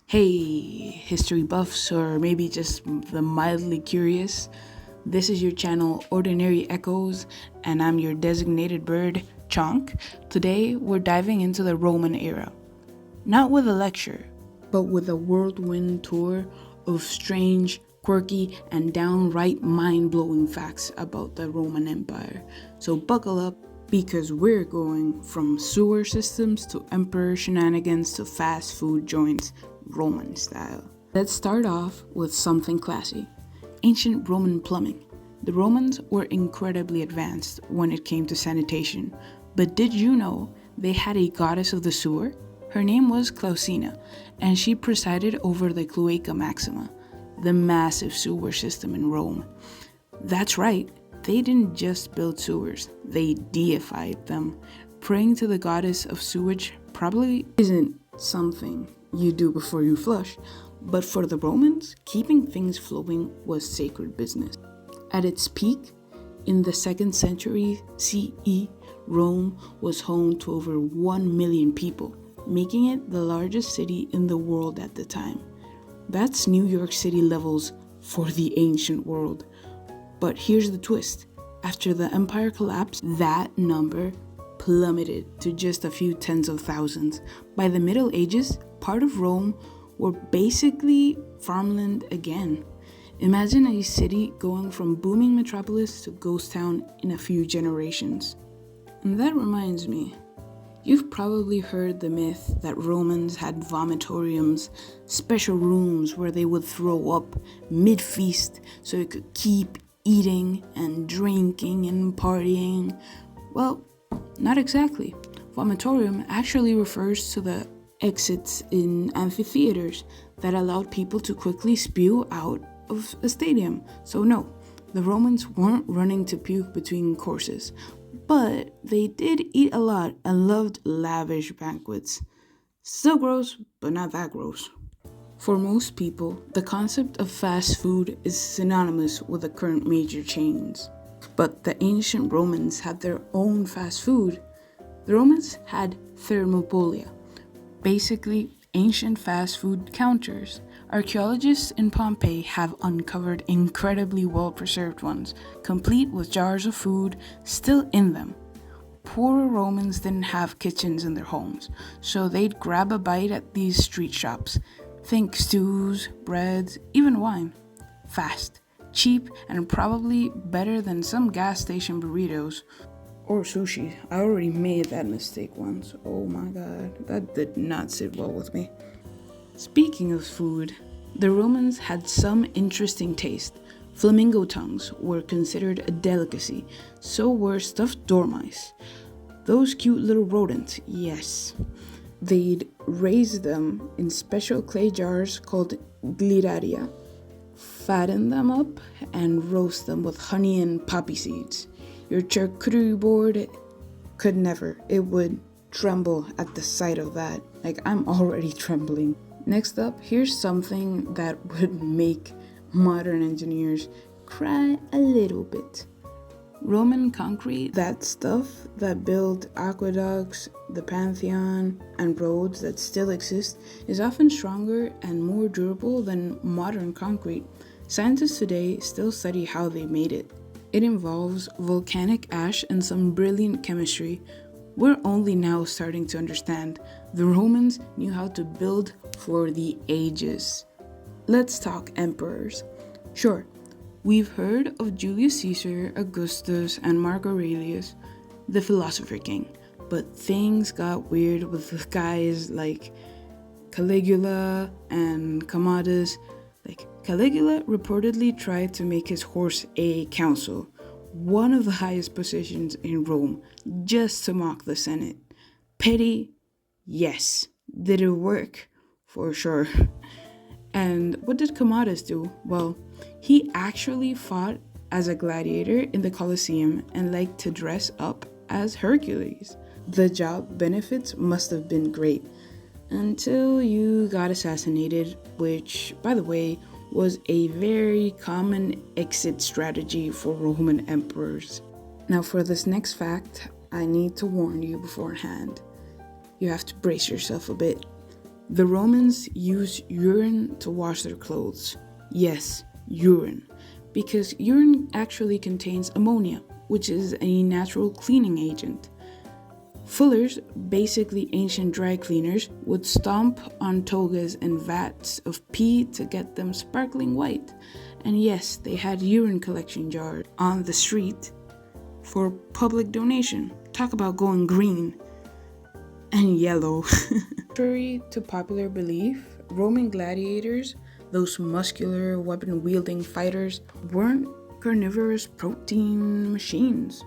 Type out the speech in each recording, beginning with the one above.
Hey, history buffs, or maybe just the mildly curious. This is your channel, Ordinary Echoes, and I'm your designated bird, Chonk. Today, we're diving into the Roman era. Not with a lecture, but with a whirlwind tour of strange, quirky, and downright mind blowing facts about the Roman Empire. So, buckle up because we're going from sewer systems to emperor shenanigans to fast food joints, Roman style. Let's start off with something classy: ancient Roman plumbing. The Romans were incredibly advanced when it came to sanitation, but did you know they had a goddess of the sewer? Her name was Clausina, and she presided over the Cloaca Maxima, the massive sewer system in Rome. That's right, they didn't just build sewers, they deified them. Praying to the goddess of sewage probably isn't something you do before you flush, but for the Romans, keeping things flowing was sacred business. At its peak, in the 2nd century CE, Rome was home to over 1 million people, making it the largest city in the world at the time. That's New York City levels for the ancient world. But here's the twist. After the empire collapsed, that number plummeted to just a few tens of thousands. By the Middle Ages, part of Rome were basically farmland again. Imagine a city going from booming metropolis to ghost town in a few generations. And that reminds me, you've probably heard the myth that Romans had vomitoriums, special rooms where they would throw up mid-feast so it could keep eating and drinking and partying. Well, not exactly. Vomitorium actually refers to the exits in amphitheaters that allowed people to quickly spew out of a stadium. So no, the Romans weren't running to puke between courses, but they did eat a lot and loved lavish banquets. Still gross, but not that gross. For most people, the concept of fast food is synonymous with the current major chains. But the ancient Romans had their own fast food. The Romans had thermopolia, basically ancient fast food counters. Archaeologists in Pompeii have uncovered incredibly well-preserved ones, complete with jars of food still in them. Poorer Romans didn't have kitchens in their homes, so they'd grab a bite at these street shops. Think stews, breads, even wine. Fast, cheap, and probably better than some gas station burritos. Or sushi. I already made that mistake once. Oh my god, that did not sit well with me. Speaking of food, the Romans had some interesting taste. Flamingo tongues were considered a delicacy, so were stuffed dormice. Those cute little rodents, yes. They'd raise them in special clay jars called gliraria, fatten them up, and roast them with honey and poppy seeds. Your charcuterie board could never. It would tremble at the sight of that. Like, I'm already trembling. Next up, here's something that would make modern engineers cry a little bit. Roman concrete, that stuff that built aqueducts, the Pantheon, and roads that still exist, is often stronger and more durable than modern concrete. Scientists today still study how they made it. It involves volcanic ash and some brilliant chemistry we're only now starting to understand. The Romans knew how to build for the ages. Let's talk emperors. Sure, we've heard of Julius Caesar, Augustus, and Mark Aurelius, the philosopher king, but things got weird with guys like Caligula and Commodus. Caligula reportedly tried to make his horse a consul, one of the highest positions in Rome, just to mock the Senate. Petty? Yes. Did it work? For sure. And what did Commodus do? Well, he actually fought as a gladiator in the Colosseum and liked to dress up as Hercules. The job benefits must have been great, until you got assassinated, which, by the way, was a very common exit strategy for Roman emperors. Now, for this next fact, I need to warn you beforehand. You have to brace yourself a bit. The Romans used urine to wash their clothes. Yes, urine. Because urine actually contains ammonia, which is a natural cleaning agent. Fullers, basically ancient dry cleaners, would stomp on togas and vats of pee to get them sparkling white. And yes, they had urine collection jars on the street for public donation. Talk about going green and yellow. Contrary to popular belief, Roman gladiators, those muscular, weapon-wielding fighters, weren't carnivorous protein machines.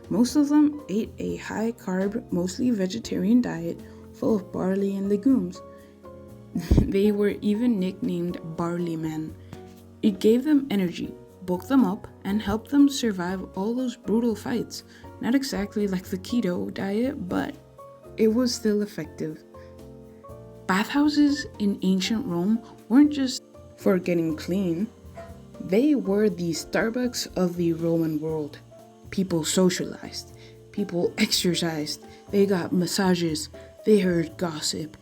Most of them ate a high-carb, mostly vegetarian diet full of barley and legumes. They were even nicknamed barley men. It gave them energy, bulked them up, and helped them survive all those brutal fights. Not exactly like the keto diet, but it was still effective. Bathhouses in ancient Rome weren't just for getting clean. They were the Starbucks of the Roman world. People socialized, people exercised, they got massages, they heard gossip,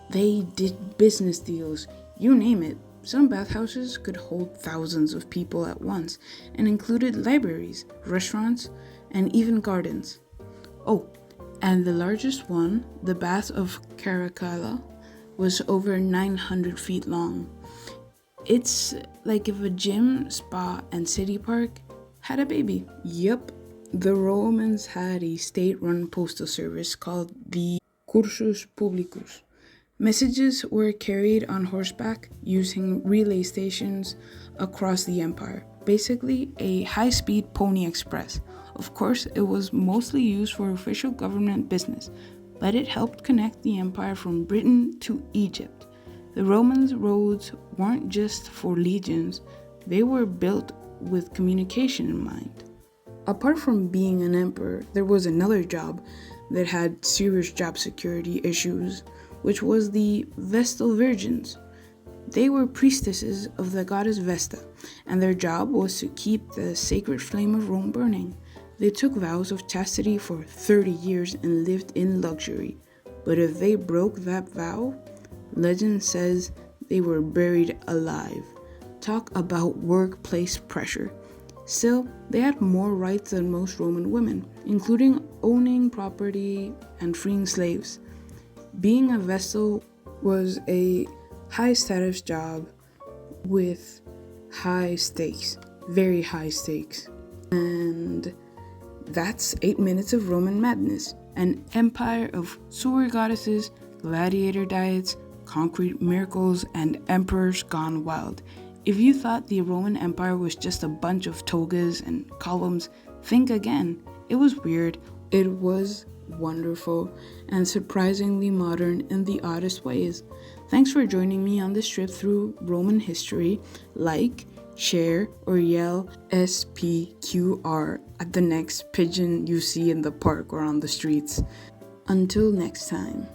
they did business deals, you name it. Some bathhouses could hold thousands of people at once and included libraries, restaurants, and even gardens. Oh, and the largest one, the Bath of Caracalla, was over 900 feet long. It's like if a gym, spa, and city park had a baby. Yup, the Romans had a state-run postal service called the Cursus Publicus. Messages were carried on horseback using relay stations across the empire. Basically, a high-speed pony express. Of course, it was mostly used for official government business, but it helped connect the empire from Britain to Egypt. The Romans' roads weren't just for legions, they were built with communication in mind. Apart from being an emperor, there was another job that had serious job security issues, which was the Vestal Virgins. They were priestesses of the goddess Vesta, and their job was to keep the sacred flame of Rome burning. They took vows of chastity for 30 years and lived in luxury. But if they broke that vow, legend says they were buried alive. Talk about workplace pressure. Still, they had more rights than most Roman women, including owning property and freeing slaves. Being a Vestal was a high status job with high stakes, very high stakes. And that's 8 minutes of Roman madness, an empire of sewer goddesses, gladiator diets, concrete miracles, and emperors gone wild. If you thought the Roman Empire was just a bunch of togas and columns, think again. It was weird. It was wonderful and surprisingly modern in the oddest ways. Thanks for joining me on this trip through Roman history. Like, share, or yell SPQR at the next pigeon you see in the park or on the streets. Until next time.